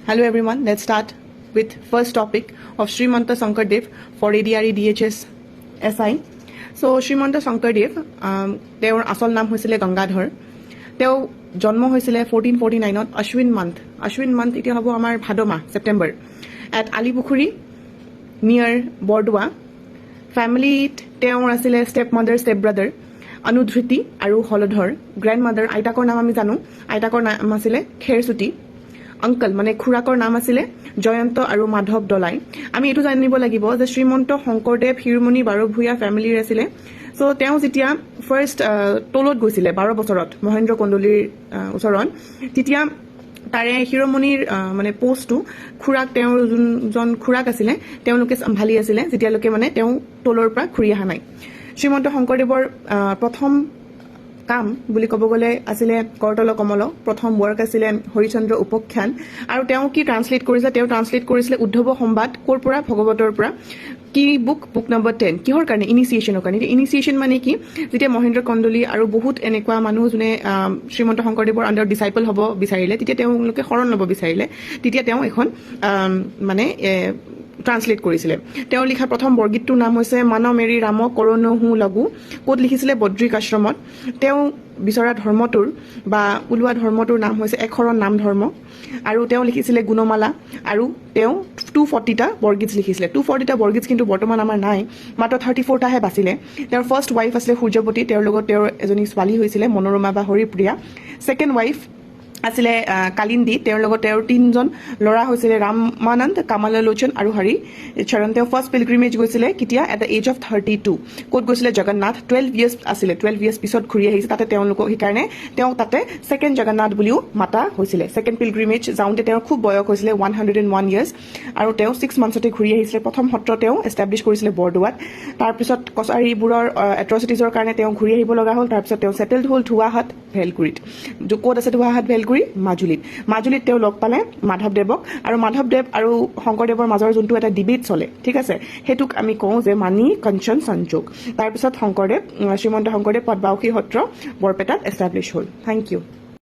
Hello everyone, let's start with first topic of Srimanta Sankardev for ADRE DHS SI. So Srimanta Sankardev, তেওঁৰ আসল নাম হৈছিলে গংগাধৰ। তেওঁ জন্ম হৈছিলে 1449ত আশ্বিন মান্থ এতিয়া হ'ব আমাৰ ভাদ মাহ ছেপ্টেম্বৰ এট আলিপুখুৰী নিয়াৰ বৰদোৱা। ফেমিলিত তেওঁৰ আছিলে ষ্টেপ মাদাৰ ষ্টেপ ব্ৰাদাৰ অনুধৃতি আৰু হলধৰ। গ্ৰেণ্ড মাদাৰ আইতাকৰ নাম আমি জানো, আইতাকৰ নাম আছিলে খেৰচুটি। অংকল মানে খুৰাকৰ নাম আছিলে জয়ন্ত আৰু মাধৱ দলাই। আমি এইটো জানিব লাগিব যে শ্ৰীমন্ত শংকৰদেৱ শিৰোমণি বাৰভূঞা ফেমিলিৰ আছিলে। চ' তেওঁ যেতিয়া ফাৰ্ষ্ট টলত গৈছিলে 12 বছৰত মহেন্দ্ৰ কন্দলীৰ ওচৰত, তেতিয়া তাৰে শিৰোমণিৰ মানে পষ্টটো খুৰাক তেওঁৰ যোনজন খুৰাক আছিলে তেওঁলোকে চম্ভালি আছিলে, যেতিয়ালৈকে মানে তেওঁ টলৰ পৰা ঘূৰি অহা নাই। শ্ৰীমন্ত শংকৰদেৱৰ প্ৰথম কাম বুলি ক'ব গ'লে আছিলে কৰতল কমল, প্ৰথম ৱৰ্ক আছিলে হৰিচন্দ্ৰ উপাখ্যান। আৰু তেওঁ কি ট্ৰান্সলেট কৰিছিলে? তেওঁ ট্ৰান্সলেট কৰিছিলে উদ্ধৱ সম্বাদ। ক'ৰ পৰা? ভগৱতৰ পৰা। কি বুক নম্বৰ 10। কিহৰ কাৰণে? ইনিচিয়েশ্যনৰ কাৰণে। ইনিচিয়েশ্যন মানে কি? যেতিয়া মহেন্দ্ৰ কন্দলী আৰু বহুত এনেকুৱা মানুহ যোনে শ্ৰীমন্ত শংকৰদেৱৰ আণ্ডাৰত ডিচাইপল হ'ব বিচাৰিলে, তেতিয়া তেওঁলোকে শৰণ ল'ব বিচাৰিলে, তেতিয়া তেওঁ এখন মানে ট্ৰান্সলেট কৰিছিলে। তেওঁ লিখা প্ৰথম বৰগীতটোৰ নাম হৈছে মান মেৰি ৰাম কৰণহু লগু। ক'ত লিখিছিলে? বদ্ৰিক আশ্ৰমত। তেওঁ বিচৰা ধৰ্মটোৰ বা ওলোৱা ধৰ্মটোৰ নাম হৈছে একশৰণ নাম ধৰ্ম। আৰু তেওঁ লিখিছিলে গুণমালা, আৰু তেওঁ 240টা বৰগীত লিখিছিলে। 240টা বৰগীত কিন্তু বৰ্তমান আমাৰ নাই, মাত্ৰ 34টাহে বাচিলে। তেওঁৰ ফাৰ্ষ্ট ৱাইফ আছিলে সূৰ্যৱতী, তেওঁৰ লগত তেওঁৰ এজনী ছোৱালী হৈছিলে মনোৰমা বা হৰিপ্ৰিয়া। ছেকেণ্ড ৱাইফ আছিলে কালিন্দী, তেওঁৰ লগত তেওঁৰ 3জন ল'ৰা হৈছিলে ৰামানন্দ, কামাললোচন আৰু হৰি চৰণ। তেওঁ ফাৰ্ষ্ট পিলগ্ৰিমেজ গৈছিলে কেতিয়া? At the age of 32। ক'ত গৈছিলে? জগন্নাথ। 12 ইয়াৰ্ছ আছিলে, 12 ইয়াৰ্ছ পিছত ঘূৰি আহিছে। তাতে তেওঁলোকক সেইকাৰণে তেওঁক তাতে ছেকেণ্ড জগন্নাথ বুলিও মাতা হৈছিলে। ছেকেণ্ড পিলগ্ৰিমেজ যাওঁতে তেওঁৰ খুব বয়স হৈছিলে 101 ইয়াৰ্ছ, আৰু তেওঁ 6 মান্থছতে ঘূৰি আহিছিলে। প্ৰথম সত্ৰ তেওঁ এষ্টাব্লিছ কৰিছিলে বৰদোৱাত। তাৰপিছত কছাৰীবোৰৰ এট্ৰচিটিজৰ কাৰণে তেওঁ ঘূৰি আহিব লগা হ'ল। তাৰপিছত তেওঁ ছেটেলড হ'ল ধোৱাহাট ভেলকুৰিত। ক'ত আছে ধোৱাহাট ভেলকুৰি? মাজুলীত তেওঁ লগ পালে মাধৱদেৱক, আৰু মাধৱদেৱ আৰু শংকৰদেৱৰ মাজৰ যোনটো এটা ডিবেট চলে, ঠিক আছে, সেইটোক আমি কওঁ যে মানি কঞ্চন সংযোগ। তাৰপিছত শ্ৰীমন্ত শংকৰদেৱ পদ্মাৱতী সত্ৰ বৰপেটাত এষ্টাব্লিছ হ'ল। Thank U.